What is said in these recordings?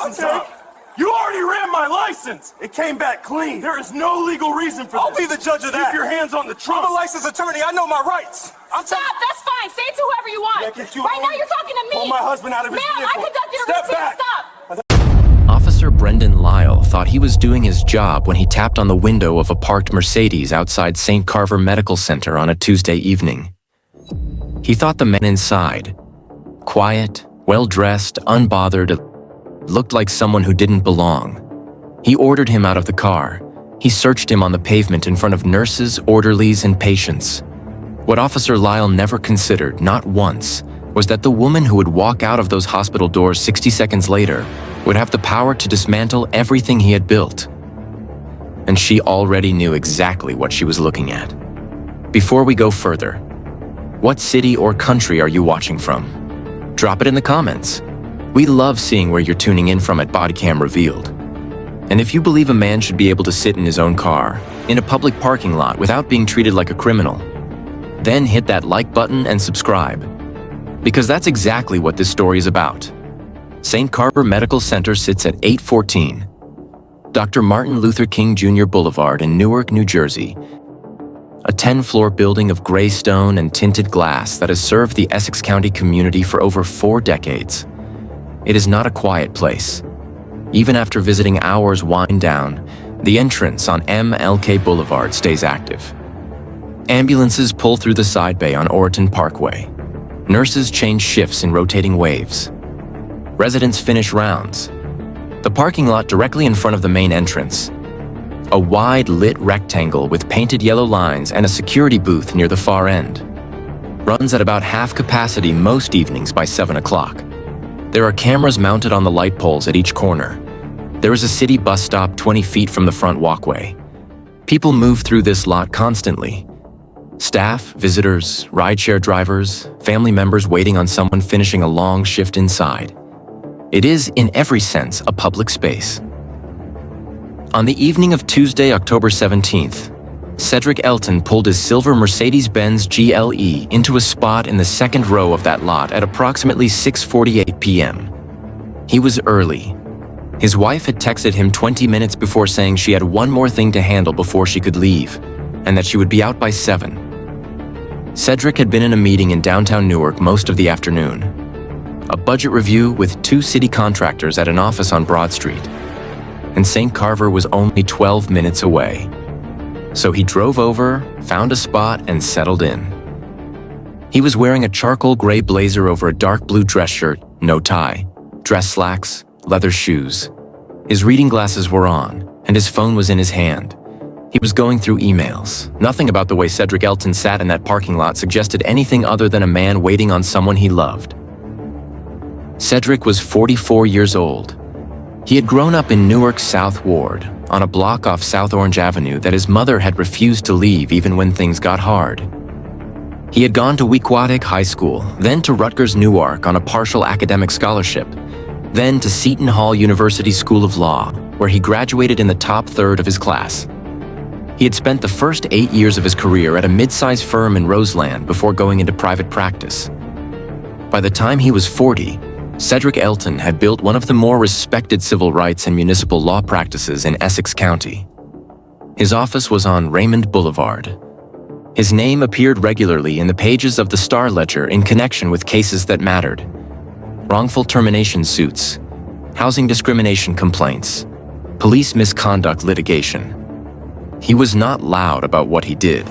license up. You already ran my license. It came back clean. There is no legal reason for this. I'll be the judge of that. Keep your hands on the trunk. I'm a licensed attorney. I know my rights. Stop, that's fine. Say it to whoever you want. Right now you're talking to me. Pull my husband out of his vehicle. Ma'am, I conducted a Step routine back. stop. Officer Brendan Lyle thought he was doing his job when he tapped on the window of a parked Mercedes outside St. Carver Medical Center on a Tuesday evening. He thought the man inside, quiet, well-dressed, unbothered, looked like someone who didn't belong. He ordered him out of the car. He searched him on the pavement in front of nurses, orderlies, and patients. What Officer Lyle never considered, not once, was that the woman who would walk out of those hospital doors 60 seconds later would have the power to dismantle everything he had built. And she already knew exactly what she was looking at. Before we go further, what city or country are you watching from? Drop it in the comments. We love seeing where you're tuning in from at Bodycam Revealed. And if you believe a man should be able to sit in his own car, in a public parking lot without being treated like a criminal, then hit that like button and subscribe. Because that's exactly what this story is about. St. Carver Medical Center sits at 814 Dr. Martin Luther King Jr. Boulevard in Newark, New Jersey. A 10-floor building of gray stone and tinted glass that has served the Essex County community for over 4 decades. It is not a quiet place. Even after visiting hours wind down, the entrance on MLK Boulevard stays active. Ambulances pull through the side bay on Orton Parkway. Nurses change shifts in rotating waves. Residents finish rounds. The parking lot directly in front of the main entrance. A wide lit rectangle with painted yellow lines and a security booth near the far end. Runs at about half capacity most evenings by 7 o'clock. There are cameras mounted on the light poles at each corner. There is a city bus stop 20 feet from the front walkway. People move through this lot constantly. Staff, visitors, rideshare drivers, family members waiting on someone finishing a long shift inside. It is, in every sense, a public space. On the evening of Tuesday, October 17th, Cedric Elton pulled his silver Mercedes-Benz GLE into a spot in the second row of that lot at approximately 6:48 p.m. He was early. His wife had texted him 20 minutes before saying she had one more thing to handle before she could leave, and that she would be out by 7. Cedric had been in a meeting in downtown Newark most of the afternoon. A budget review with 2 city contractors at an office on Broad Street. And St. Carver was only 12 minutes away. So he drove over, found a spot, and settled in. He was wearing a charcoal gray blazer over a dark blue dress shirt, no tie, dress slacks, leather shoes. His reading glasses were on, and his phone was in his hand. He was going through emails. Nothing about the way Cedric Elton sat in that parking lot suggested anything other than a man waiting on someone he loved. Cedric was 44 years old. He had grown up in Newark's South Ward, on a block off South Orange Avenue that his mother had refused to leave even when things got hard. He had gone to Weequahic High School, then to Rutgers Newark on a partial academic scholarship, then to Seton Hall University School of Law, where he graduated in the top third of his class. He had spent the first 8 years of his career at a mid-sized firm in Roseland before going into private practice. By the time he was 40, Cedric Elton had built one of the more respected civil rights and municipal law practices in Essex County. His office was on Raymond Boulevard. His name appeared regularly in the pages of the Star Ledger in connection with cases that mattered. Wrongful termination suits, housing discrimination complaints, police misconduct litigation. He was not loud about what he did.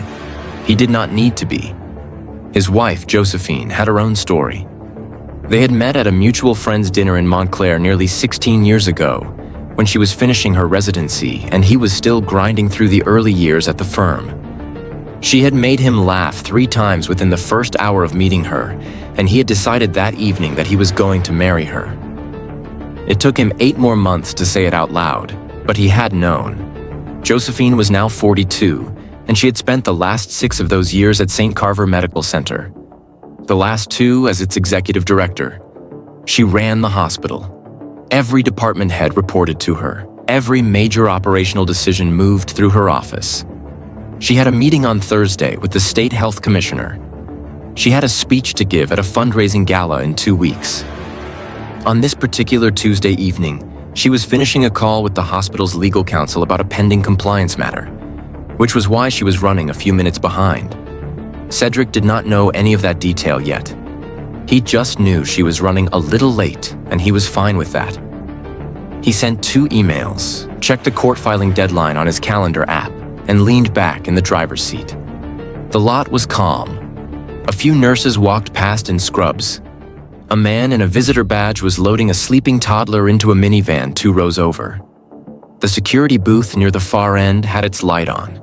He did not need to be. His wife, Josephine, had her own story. They had met at a mutual friend's dinner in Montclair nearly 16 years ago, when she was finishing her residency and he was still grinding through the early years at the firm. She had made him laugh 3 times within the first hour of meeting her, and he had decided that evening that he was going to marry her. It took him 8 more months to say it out loud, but he had known. Josephine was now 42, and she had spent the last 6 of those years at St. Carver Medical Center. The last 2 as its executive director. She ran the hospital. Every department head reported to her. Every major operational decision moved through her office. She had a meeting on Thursday with the state health commissioner. She had a speech to give at a fundraising gala in 2 weeks. On this particular Tuesday evening, She was finishing a call with the hospital's legal counsel about a pending compliance matter, which was why she was running a few minutes behind. Cedric did not know any of that detail yet. He just knew she was running a little late, and he was fine with that. He sent 2 emails, checked the court filing deadline on his calendar app, and leaned back in the driver's seat. The lot was calm. A few nurses walked past in scrubs. A man in a visitor badge was loading a sleeping toddler into a minivan 2 rows over. The security booth near the far end had its light on.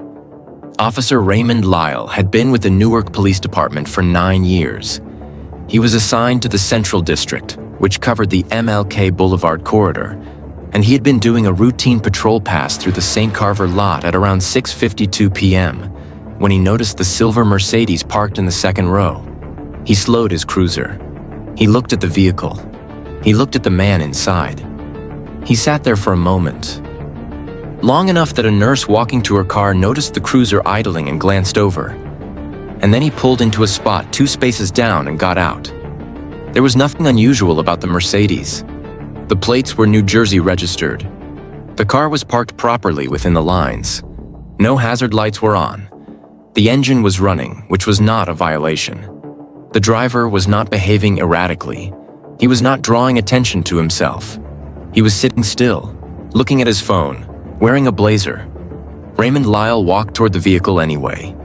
Officer Raymond Lyle had been with the Newark Police Department for 9 years. He was assigned to the Central District, which covered the MLK Boulevard corridor, and he had been doing a routine patrol pass through the St. Carver lot at around 6:52 p.m. when he noticed the silver Mercedes parked in the second row. He slowed his cruiser. He looked at the vehicle. He looked at the man inside. He sat there for a moment, long enough that a nurse walking to her car noticed the cruiser idling and glanced over. And then he pulled into a spot 2 spaces down and got out. There was nothing unusual about the Mercedes. The plates were New Jersey registered. The car was parked properly within the lines. No hazard lights were on. The engine was running, which was not a violation. The driver was not behaving erratically. He was not drawing attention to himself. He was sitting still, looking at his phone, wearing a blazer. Raymond Lyle walked toward the vehicle anyway.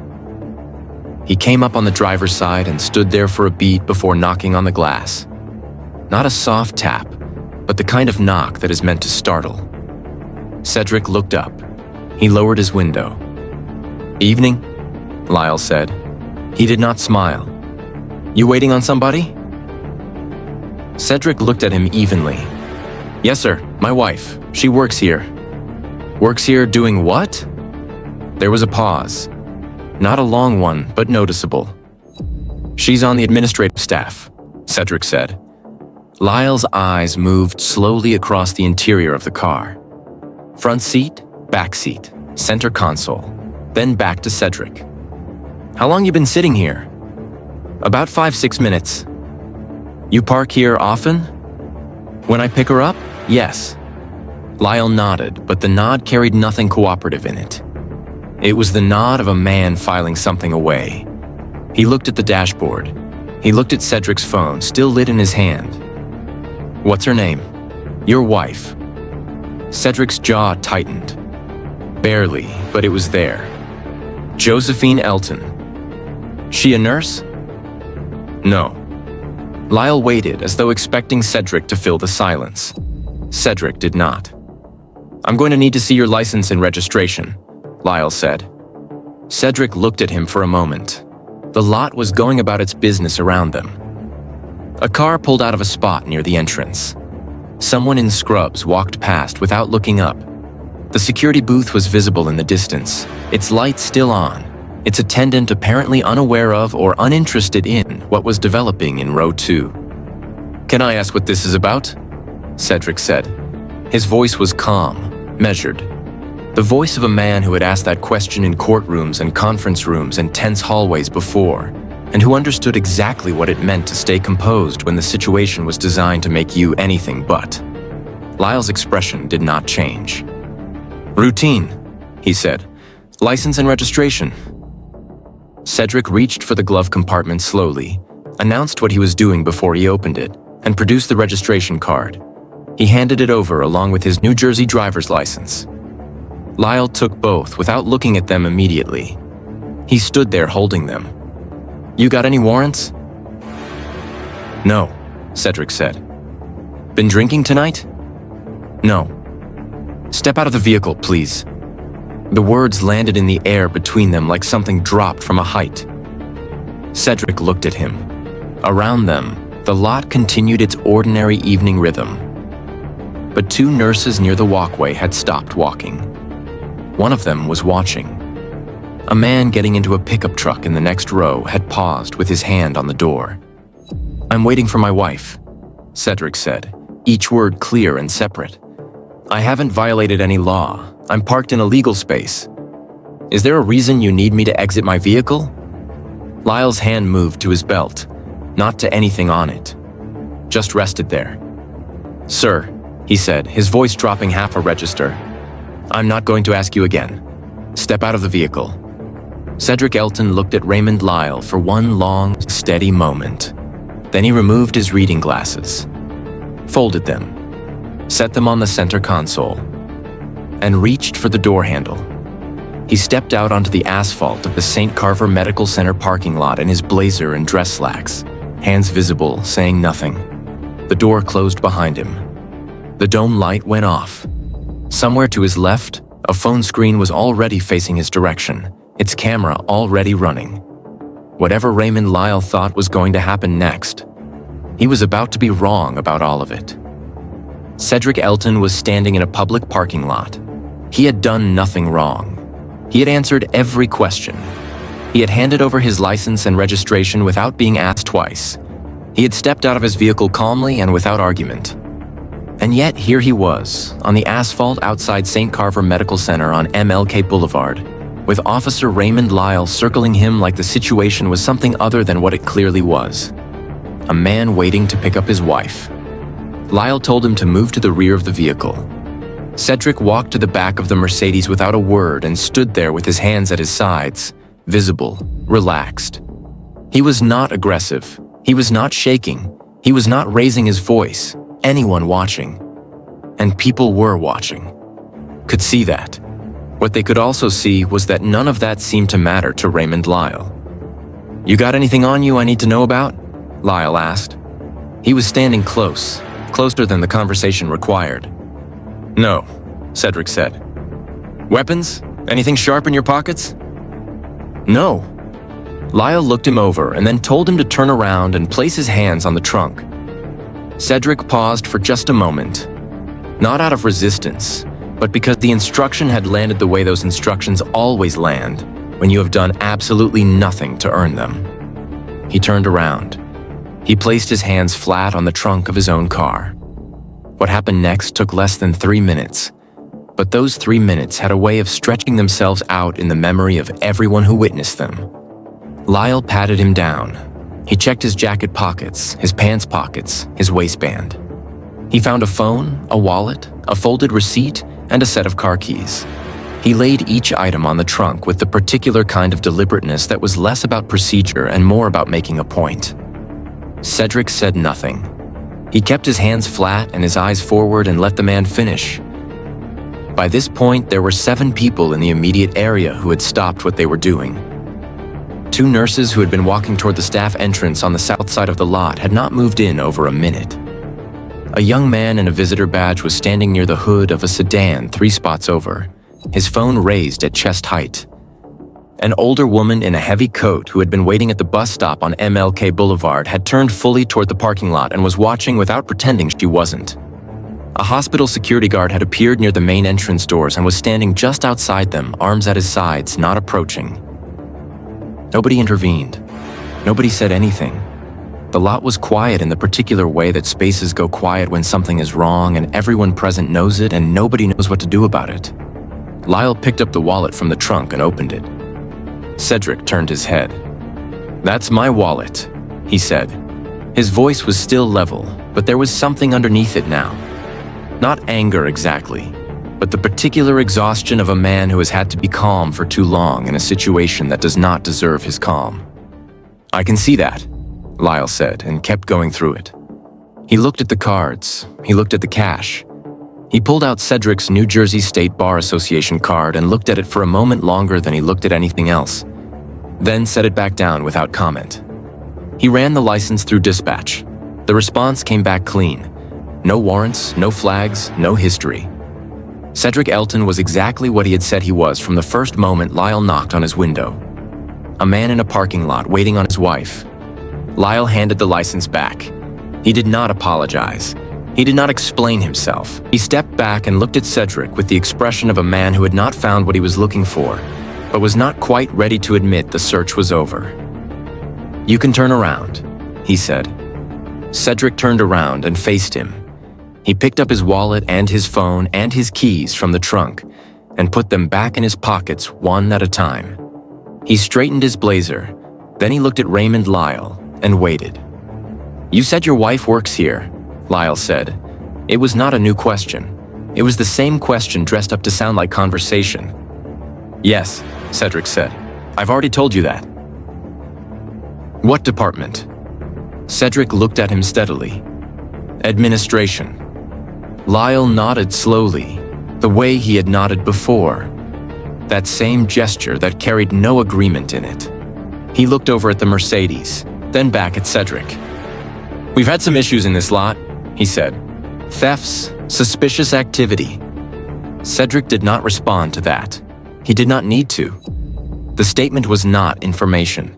He came up on the driver's side and stood there for a beat before knocking on the glass. Not a soft tap, but the kind of knock that is meant to startle. Cedric looked up. He lowered his window. "Evening," Lyle said. He did not smile. "You waiting on somebody?" Cedric looked at him evenly. "Yes, sir, my wife. She works here." "Works here doing what?" There was a pause. Not a long one, but noticeable. "She's on the administrative staff," Cedric said. Lyle's eyes moved slowly across the interior of the car. Front seat, back seat, center console, then back to Cedric. "How long you been sitting here?" "About 5-6 minutes." "You park here often?" "When I pick her up, yes." Lyle nodded, but the nod carried nothing cooperative in it. It was the nod of a man filing something away. He looked at the dashboard. He looked at Cedric's phone, still lit in his hand. "What's her name?" "Your wife." Cedric's jaw tightened. Barely, but it was there. "Josephine Elton." "She a nurse?" "No." Lyle waited as though expecting Cedric to fill the silence. Cedric did not. "I'm going to need to see your license and registration," Lyle said. Cedric looked at him for a moment. The lot was going about its business around them. A car pulled out of a spot near the entrance. Someone in scrubs walked past without looking up. The security booth was visible in the distance, its lights still on, its attendant apparently unaware of or uninterested in what was developing in row 2. "Can I ask what this is about?" Cedric said. His voice was calm, measured. The voice of a man who had asked that question in courtrooms and conference rooms and tense hallways before, and who understood exactly what it meant to stay composed when the situation was designed to make you anything but. Lyle's expression did not change. "Routine," he said. "License and registration." Cedric reached for the glove compartment slowly, announced what he was doing before he opened it, and produced the registration card. He handed it over along with his New Jersey driver's license. Lyle took both without looking at them immediately. He stood there holding them. "You got any warrants?" "No," Cedric said. "Been drinking tonight?" "No." "Step out of the vehicle, please." The words landed in the air between them like something dropped from a height. Cedric looked at him. Around them, the lot continued its ordinary evening rhythm. But 2 nurses near the walkway had stopped walking. One of them was watching. A man getting into a pickup truck in the next row had paused with his hand on the door. "I'm waiting for my wife," Cedric said, each word clear and separate. "I haven't violated any law. I'm parked in a legal space. Is there a reason you need me to exit my vehicle?" Lyle's hand moved to his belt, not to anything on it. Just rested there. "Sir," he said, his voice dropping half a register. "I'm not going to ask you again. Step out of the vehicle." Cedric Elton looked at Raymond Lyle for one long, steady moment. Then he removed his reading glasses, folded them, set them on the center console, and reached for the door handle. He stepped out onto the asphalt of the St. Carver Medical Center parking lot in his blazer and dress slacks, hands visible, saying nothing. The door closed behind him. The dome light went off. Somewhere to his left, a phone screen was already facing his direction, its camera already running. Whatever Raymond Lyle thought was going to happen next, he was about to be wrong about all of it. Cedric Elton was standing in a public parking lot. He had done nothing wrong. He had answered every question. He had handed over his license and registration without being asked twice. He had stepped out of his vehicle calmly and without argument. And yet here he was, on the asphalt outside St. Carver Medical Center on MLK Boulevard, with Officer Raymond Lyle circling him like the situation was something other than what it clearly was. A man waiting to pick up his wife. Lyle told him to move to the rear of the vehicle. Cedric walked to the back of the Mercedes without a word and stood there with his hands at his sides, visible, relaxed. He was not aggressive. He was not shaking. He was not raising his voice. Anyone watching. And people were watching. Could see that. What they could also see was that none of that seemed to matter to Raymond Lyle. "You got anything on you I need to know about?" Lyle asked. He was standing close, closer than the conversation required. "No," Cedric said. "Weapons? Anything sharp in your pockets?" "No." Lyle looked him over and then told him to turn around and place his hands on the trunk. Cedric paused for just a moment, not out of resistance, but because the instruction had landed the way those instructions always land when you have done absolutely nothing to earn them. He turned around. He placed his hands flat on the trunk of his own car. What happened next took less than 3 minutes, but those 3 minutes had a way of stretching themselves out in the memory of everyone who witnessed them. Lyle patted him down. He checked his jacket pockets, his pants pockets, his waistband. He found a phone, a wallet, a folded receipt, and a set of car keys. He laid each item on the trunk with the particular kind of deliberateness that was less about procedure and more about making a point. Cedric said nothing. He kept his hands flat and his eyes forward and let the man finish. By this point, there were 7 people in the immediate area who had stopped what they were doing. 2 nurses who had been walking toward the staff entrance on the south side of the lot had not moved in over a minute. A young man in a visitor badge was standing near the hood of a sedan 3 spots over, his phone raised at chest height. An older woman in a heavy coat who had been waiting at the bus stop on MLK Boulevard had turned fully toward the parking lot and was watching without pretending she wasn't. A hospital security guard had appeared near the main entrance doors and was standing just outside them, arms at his sides, not approaching. Nobody intervened. Nobody said anything. The lot was quiet in the particular way that spaces go quiet when something is wrong and everyone present knows it and nobody knows what to do about it. Lyle picked up the wallet from the trunk and opened it. Cedric turned his head. "That's my wallet," he said. His voice was still level, but there was something underneath it now. Not anger exactly, but the particular exhaustion of a man who has had to be calm for too long in a situation that does not deserve his calm. "I can see that," Lyle said, and kept going through it. He looked at the cards. He looked at the cash. He pulled out Cedric's New Jersey State Bar Association card and looked at it for a moment longer than he looked at anything else, then set it back down without comment. He ran the license through dispatch. The response came back clean. No warrants, no flags, no history. Cedric Elton was exactly what he had said he was from the first moment Lyle knocked on his window. A man in a parking lot waiting on his wife. Lyle handed the license back. He did not apologize. He did not explain himself. He stepped back and looked at Cedric with the expression of a man who had not found what he was looking for, but was not quite ready to admit the search was over. "You can turn around," he said. Cedric turned around and faced him. He picked up his wallet and his phone and his keys from the trunk and put them back in his pockets one at a time. He straightened his blazer. Then he looked at Raymond Lyle and waited. "You said your wife works here," Lyle said. It was not a new question. It was the same question dressed up to sound like conversation. "Yes," Cedric said. "I've already told you that." "What department?" Cedric looked at him steadily. "Administration." Lyle nodded slowly, the way he had nodded before. That same gesture that carried no agreement in it. He looked over at the Mercedes, then back at Cedric. "We've had some issues in this lot," he said. "Thefts, suspicious activity." Cedric did not respond to that. He did not need to. The statement was not information.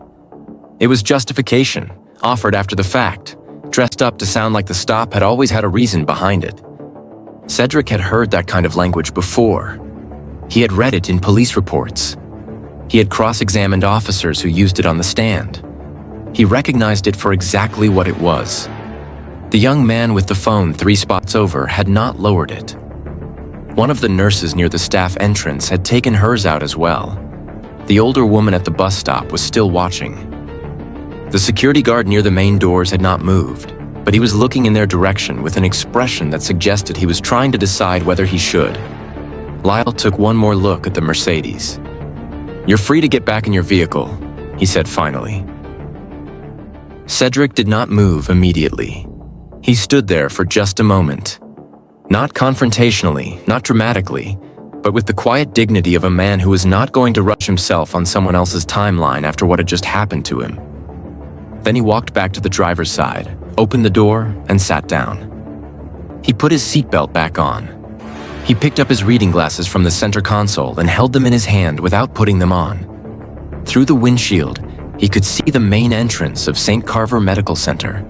It was justification, offered after the fact, dressed up to sound like the stop had always had a reason behind it. Cedric had heard that kind of language before. He had read it in police reports. He had cross-examined officers who used it on the stand. He recognized it for exactly what it was. The young man with the phone 3 spots over had not lowered it. One of the nurses near the staff entrance had taken hers out as well. The older woman at the bus stop was still watching. The security guard near the main doors had not moved, but he was looking in their direction with an expression that suggested he was trying to decide whether he should. Lyle took one more look at the Mercedes. "You're free to get back in your vehicle," he said finally. Cedric did not move immediately. He stood there for just a moment. Not confrontationally, not dramatically, but with the quiet dignity of a man who was not going to rush himself on someone else's timeline after what had just happened to him. Then he walked back to the driver's side, opened the door, and sat down. He put his seatbelt back on. He picked up his reading glasses from the center console and held them in his hand without putting them on. Through the windshield, he could see the main entrance of St. Carver Medical Center,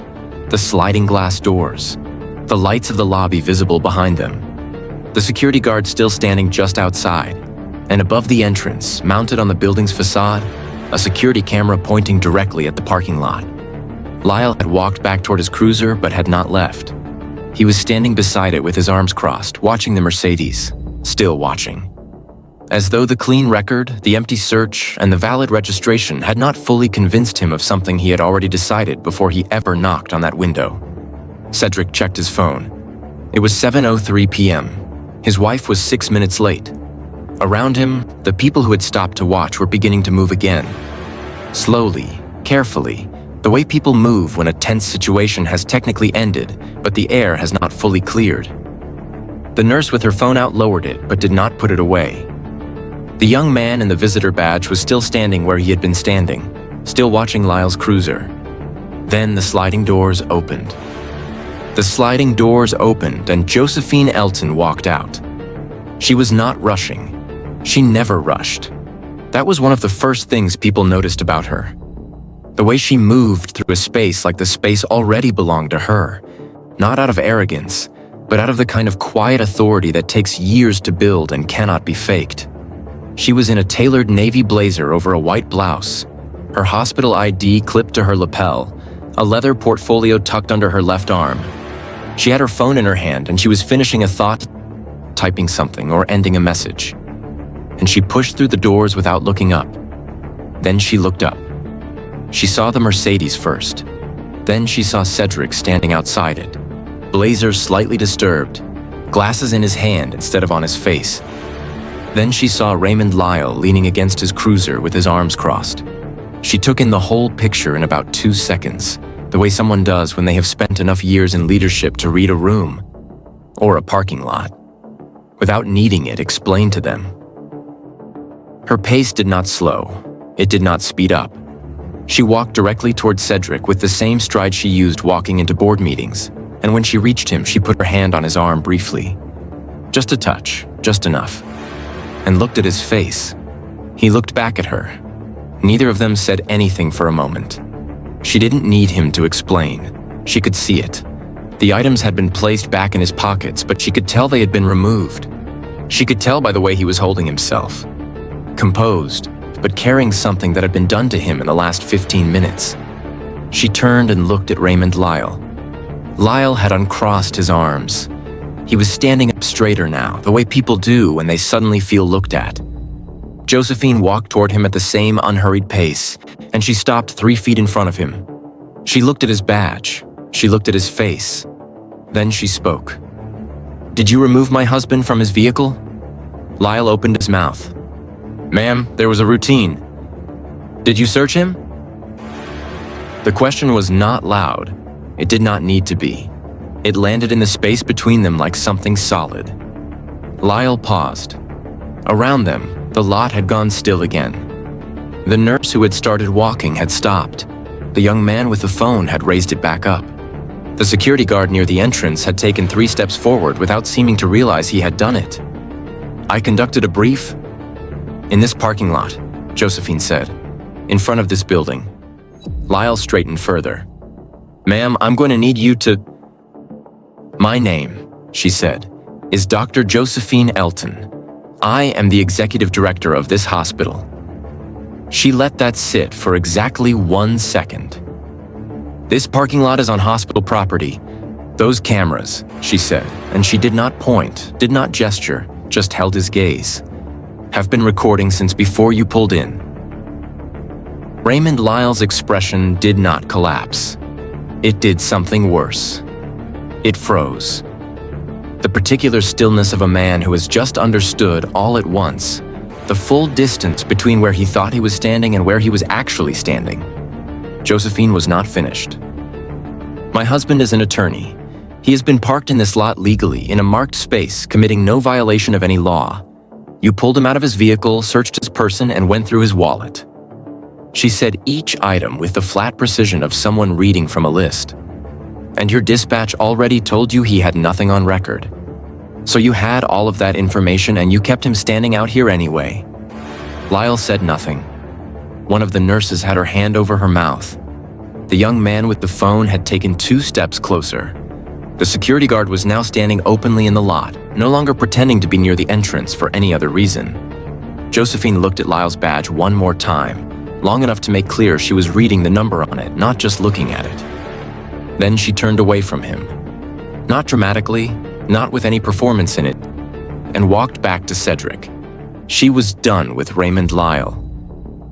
the sliding glass doors, the lights of the lobby visible behind them, the security guard still standing just outside, and above the entrance, mounted on the building's facade, a security camera pointing directly at the parking lot. Lyle had walked back toward his cruiser but had not left. He was standing beside it with his arms crossed, watching the Mercedes, still watching. As though the clean record, the empty search, and the valid registration had not fully convinced him of something he had already decided before he ever knocked on that window. Cedric checked his phone. It was 7:03 p.m. His wife was 6 minutes late. Around him, the people who had stopped to watch were beginning to move again. Slowly, carefully, the way people move when a tense situation has technically ended, but the air has not fully cleared. The nurse with her phone out lowered it, but did not put it away. The young man in the visitor badge was still standing where he had been standing, still watching Lyle's cruiser. Then the sliding doors opened. The sliding doors opened and Josephine Elton walked out. She was not rushing. She never rushed. That was one of the first things people noticed about her. The way she moved through a space like the space already belonged to her, not out of arrogance, but out of the kind of quiet authority that takes years to build and cannot be faked. She was in a tailored navy blazer over a white blouse, her hospital ID clipped to her lapel, a leather portfolio tucked under her left arm. She had her phone in her hand and she was finishing a thought, typing something or ending a message. And she pushed through the doors without looking up. Then she looked up. She saw the Mercedes first. Then she saw Cedric standing outside it, blazer slightly disturbed, glasses in his hand instead of on his face. Then she saw Raymond Lyle leaning against his cruiser with his arms crossed. She took in the whole picture in about 2 seconds, the way someone does when they have spent enough years in leadership to read a room or a parking lot, without needing it explained to them. Her pace did not slow. It did not speed up. She walked directly toward Cedric with the same stride she used walking into board meetings, and when she reached him, she put her hand on his arm briefly. Just a touch, just enough, and looked at his face. He looked back at her. Neither of them said anything for a moment. She didn't need him to explain. She could see it. The items had been placed back in his pockets, but she could tell they had been removed. She could tell by the way he was holding himself. Composed, but carrying something that had been done to him in the last 15 minutes. She turned and looked at Raymond Lyle. Lyle had uncrossed his arms. He was standing up straighter now, the way people do when they suddenly feel looked at. Josephine walked toward him at the same unhurried pace, and she stopped 3 feet in front of him. She looked at his badge. She looked at his face. Then she spoke. Did you remove my husband from his vehicle? Lyle opened his mouth. Ma'am, there was a routine. Did you search him? The question was not loud. It did not need to be. It landed in the space between them like something solid. Lyle paused. Around them, the lot had gone still again. The nurse who had started walking had stopped. The young man with the phone had raised it back up. The security guard near the entrance had taken 3 steps forward without seeming to realize he had done it. I conducted a brief. In this parking lot, Josephine said, in front of this building. Lyle straightened further. Ma'am, I'm going to need you to... My name, she said, is Dr. Josephine Elton. I am the executive director of this hospital. She let that sit for exactly 1 second. This parking lot is on hospital property. Those cameras, she said, and she did not point, did not gesture, just held his gaze, have been recording since before you pulled in. Raymond Lyle's expression did not collapse. It did something worse. It froze. The particular stillness of a man who has just understood all at once the full distance between where he thought he was standing and where he was actually standing. Josephine was not finished. My husband is an attorney. He has been parked in this lot legally in a marked space, committing no violation of any law. You pulled him out of his vehicle, searched his person, and went through his wallet. She said each item with the flat precision of someone reading from a list. And your dispatch already told you he had nothing on record. So you had all of that information and you kept him standing out here anyway. Lyle said nothing. One of the nurses had her hand over her mouth. The young man with the phone had taken 2 steps closer. The security guard was now standing openly in the lot, no longer pretending to be near the entrance for any other reason. Josephine looked at Lyle's badge one more time, long enough to make clear she was reading the number on it, not just looking at it. Then she turned away from him. Not dramatically, not with any performance in it, and walked back to Cedric. She was done with Raymond Lyle.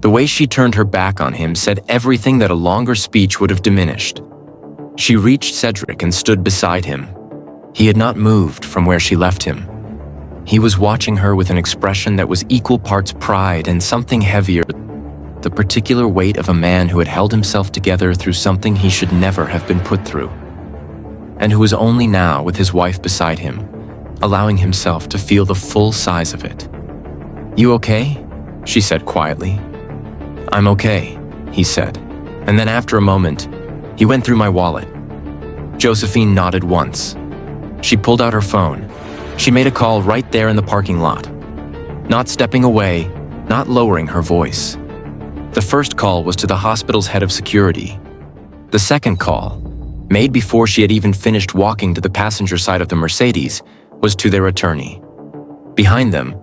The way she turned her back on him said everything that a longer speech would have diminished. She reached Cedric and stood beside him. He had not moved from where she left him. He was watching her with an expression that was equal parts pride and something heavier, the particular weight of a man who had held himself together through something he should never have been put through, and who was only now with his wife beside him, allowing himself to feel the full size of it. You okay? She said quietly. I'm okay, he said, and then after a moment, he went through my wallet. Josephine nodded once. She pulled out her phone. She made a call right there in the parking lot, not stepping away, not lowering her voice. The first call was to the hospital's head of security. The second call, made before she had even finished walking to the passenger side of the Mercedes, was to their attorney. Behind them,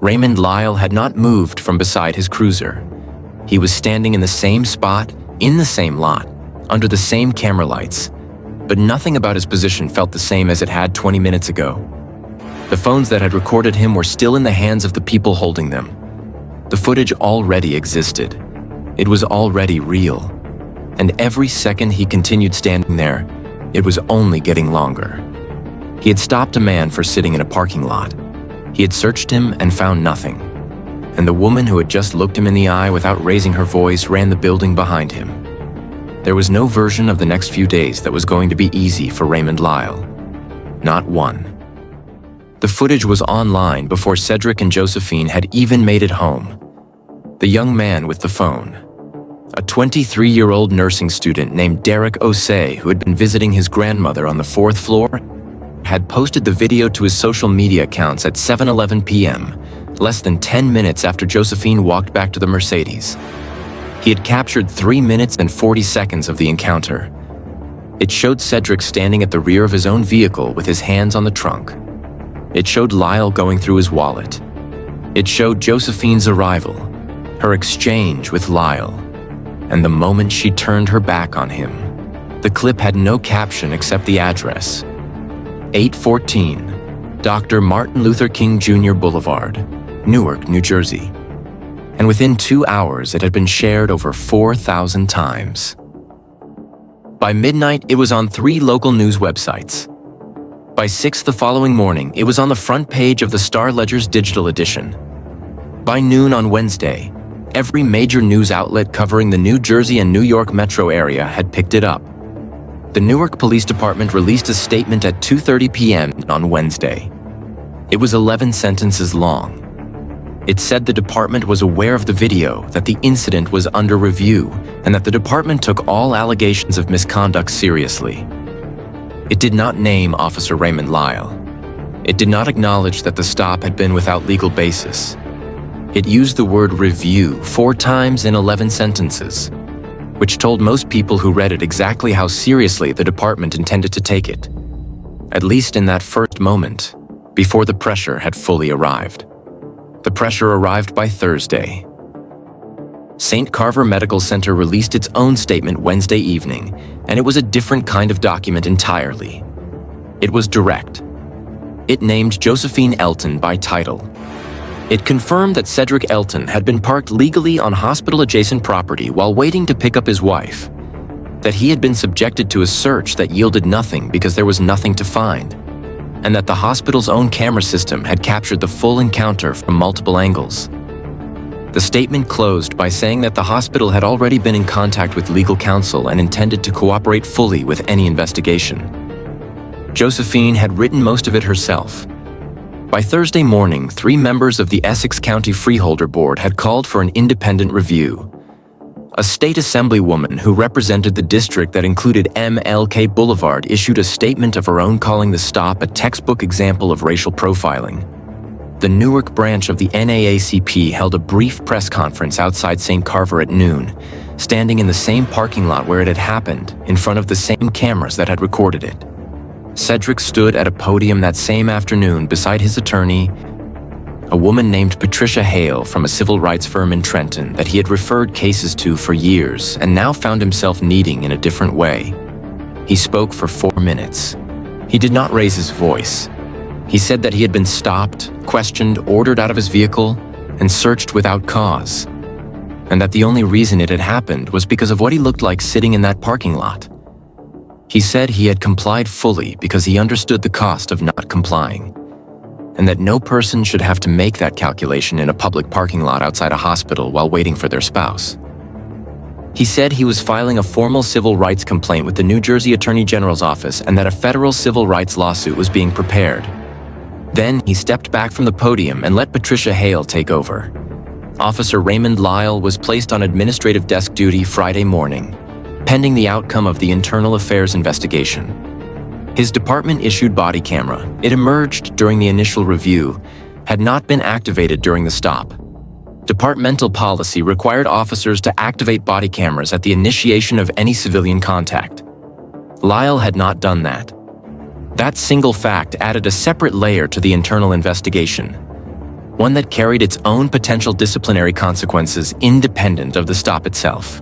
Raymond Lyle had not moved from beside his cruiser. He was standing in the same spot, in the same lot, under the same camera lights, but nothing about his position felt the same as it had 20 minutes ago. The phones that had recorded him were still in the hands of the people holding them. The footage already existed. It was already real. And every second he continued standing there, it was only getting longer. He had stopped a man for sitting in a parking lot. He had searched him and found nothing. And the woman who had just looked him in the eye without raising her voice ran the building behind him. There was no version of the next few days that was going to be easy for Raymond Lyle. Not one. The footage was online before Cedric and Josephine had even made it home. The young man with the phone, a 23-year-old nursing student named Derek Osei, who had been visiting his grandmother on the 4th floor, had posted the video to his social media accounts at 7:11 p.m., less than 10 minutes after Josephine walked back to the Mercedes. He had captured 3 minutes and 40 seconds of the encounter. It showed Cedric standing at the rear of his own vehicle with his hands on the trunk. It showed Lyle going through his wallet. It showed Josephine's arrival, her exchange with Lyle, and the moment she turned her back on him. The clip had no caption except the address: 814 Dr. Martin Luther King Jr. Boulevard, Newark, New Jersey. And within 2 hours, it had been shared over 4,000 times. By midnight, it was on 3 local news websites. By 6 the following morning, it was on the front page of the Star-Ledger's digital edition. By noon on Wednesday, every major news outlet covering the New Jersey and New York metro area had picked it up. The Newark Police Department released a statement at 2:30 p.m. on Wednesday. It was 11 sentences long. It said the department was aware of the video, that the incident was under review, and that the department took all allegations of misconduct seriously. It did not name Officer Raymond Lyle. It did not acknowledge that the stop had been without legal basis. It used the word review 4 times in 11 sentences, which told most people who read it exactly how seriously the department intended to take it, at least in that first moment, before the pressure had fully arrived. The pressure arrived by Thursday. St. Carver Medical Center released its own statement Wednesday evening, and it was a different kind of document entirely. It was direct. It named Josephine Elton by title. It confirmed that Cedric Elton had been parked legally on hospital-adjacent property while waiting to pick up his wife, that he had been subjected to a search that yielded nothing because there was nothing to find, and that the hospital's own camera system had captured the full encounter from multiple angles. The statement closed by saying that the hospital had already been in contact with legal counsel and intended to cooperate fully with any investigation. Josephine had written most of it herself. By Thursday morning, 3 members of the Essex County Freeholder Board had called for an independent review. A state assemblywoman who represented the district that included MLK Boulevard issued a statement of her own calling the stop a textbook example of racial profiling. The Newark branch of the NAACP held a brief press conference outside St. Carver at noon, standing in the same parking lot where it had happened, in front of the same cameras that had recorded it. Cedric stood at a podium that same afternoon beside his attorney, a woman named Patricia Hale from a civil rights firm in Trenton that he had referred cases to for years and now found himself needing in a different way. He spoke for 4 minutes. He did not raise his voice. He said that he had been stopped, questioned, ordered out of his vehicle, and searched without cause, and that the only reason it had happened was because of what he looked like sitting in that parking lot. He said he had complied fully because he understood the cost of not complying, and that no person should have to make that calculation in a public parking lot outside a hospital while waiting for their spouse. He said he was filing a formal civil rights complaint with the New Jersey Attorney General's office and that a federal civil rights lawsuit was being prepared. Then he stepped back from the podium and let Patricia Hale take over. Officer Raymond Lyle was placed on administrative desk duty Friday morning, pending the outcome of the internal affairs investigation. His department-issued body camera, it emerged during the initial review, had not been activated during the stop. Departmental policy required officers to activate body cameras at the initiation of any civilian contact. Lyle had not done that. That single fact added a separate layer to the internal investigation, one that carried its own potential disciplinary consequences independent of the stop itself.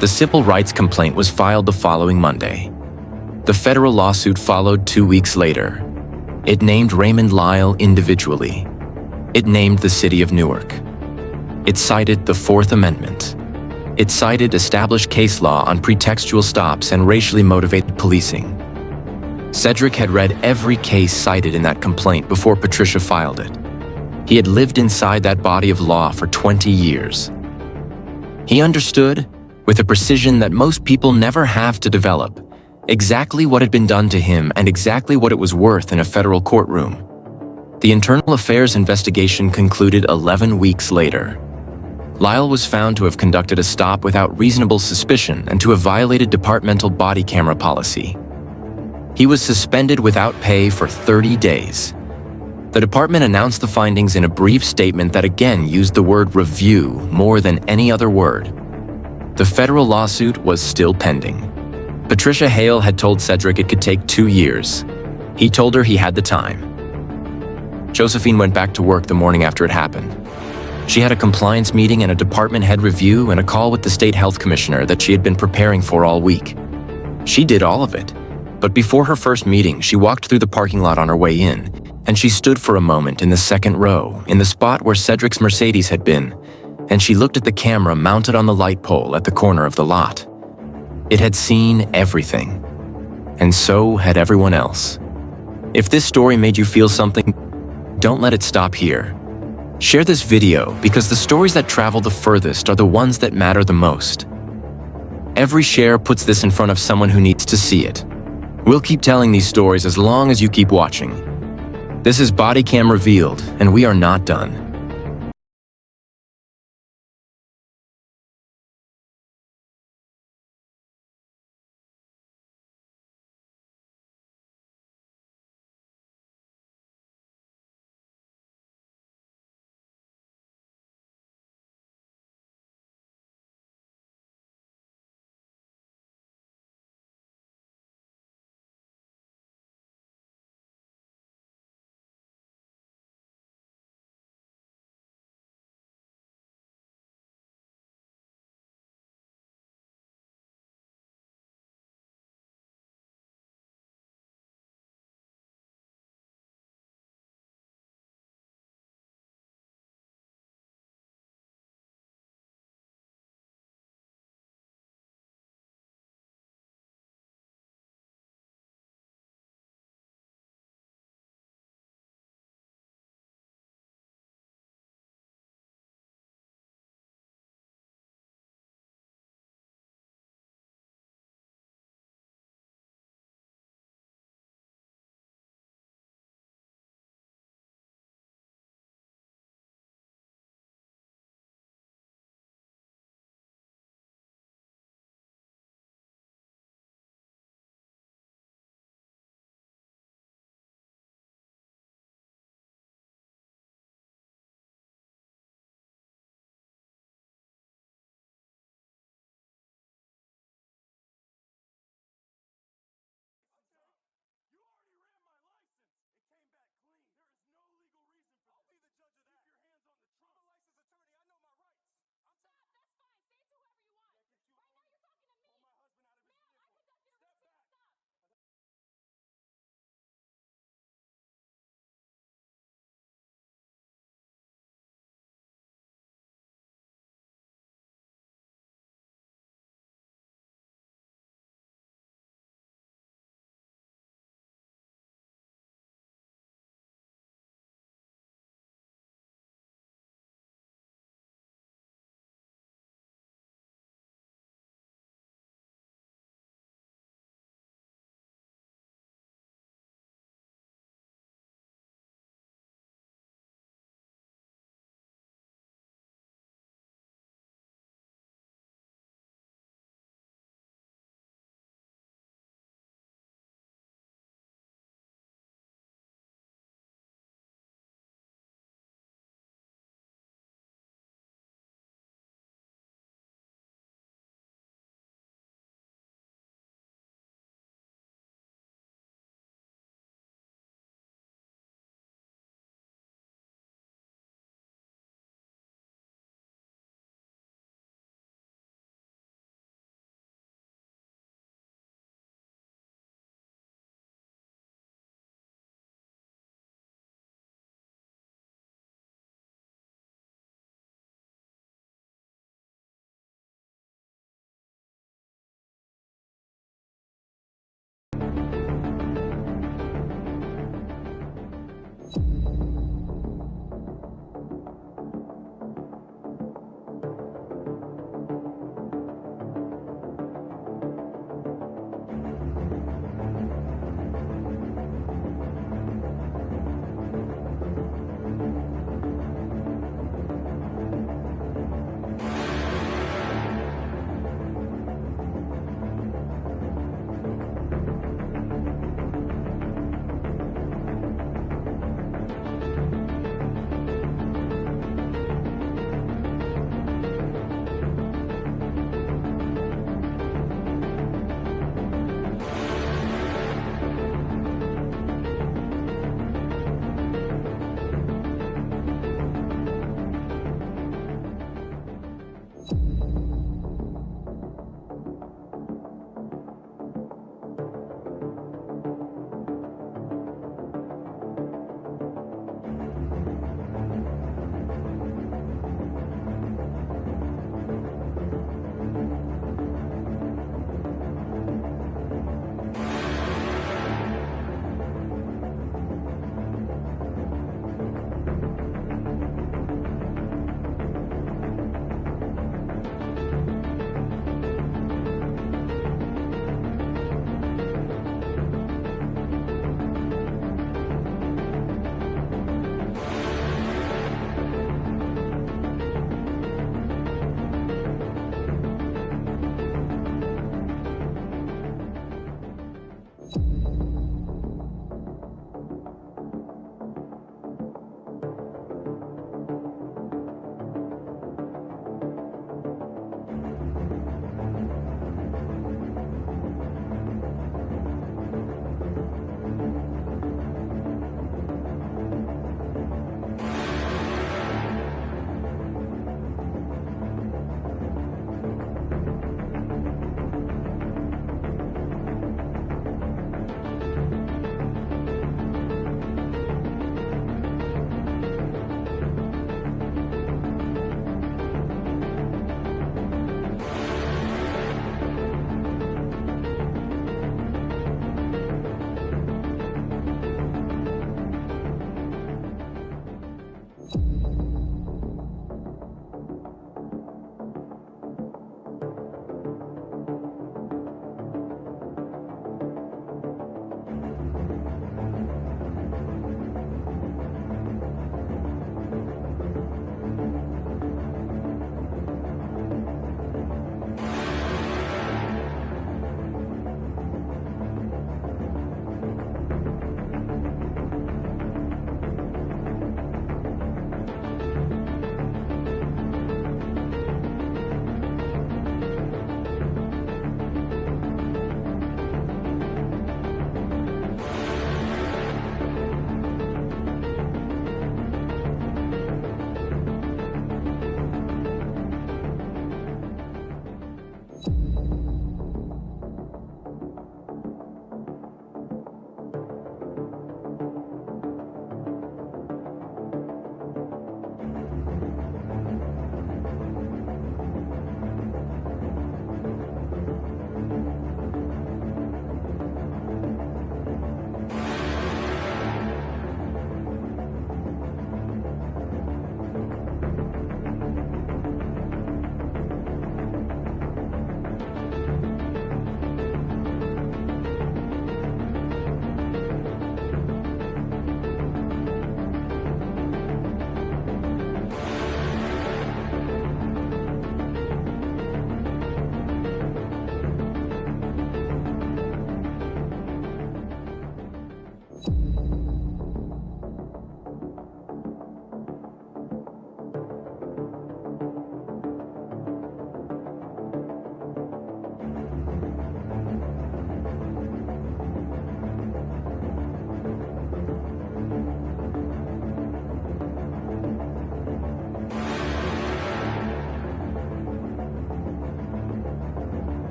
The civil rights complaint was filed the following Monday. The federal lawsuit followed 2 weeks later. It named Raymond Lyle individually. It named the city of Newark. It cited the Fourth Amendment. It cited established case law on pretextual stops and racially motivated policing. Cedric had read every case cited in that complaint before Patricia filed it. He had lived inside that body of law for 20 years. He understood, with a precision that most people never have to develop, exactly what had been done to him and exactly what it was worth in a federal courtroom. The internal affairs investigation concluded 11 weeks later. Lyle was found to have conducted a stop without reasonable suspicion and to have violated departmental body camera policy. He was suspended without pay for 30 days. The department announced the findings in a brief statement that again used the word review more than any other word. The federal lawsuit was still pending. Patricia Hale had told Cedric it could take 2 years. He told her he had the time. Josephine went back to work the morning after it happened. She had a compliance meeting and a department head review and a call with the state health commissioner that she had been preparing for all week. She did all of it, but before her first meeting, she walked through the parking lot on her way in, and she stood for a moment in the second row, in the spot where Cedric's Mercedes had been, and she looked at the camera mounted on the light pole at the corner of the lot. It had seen everything, and so had everyone else. If this story made you feel something, don't let it stop here. Share this video because the stories that travel the furthest are the ones that matter the most. Every share puts this in front of someone who needs to see it. We'll keep telling these stories as long as you keep watching. This is Body Cam Revealed, and we are not done.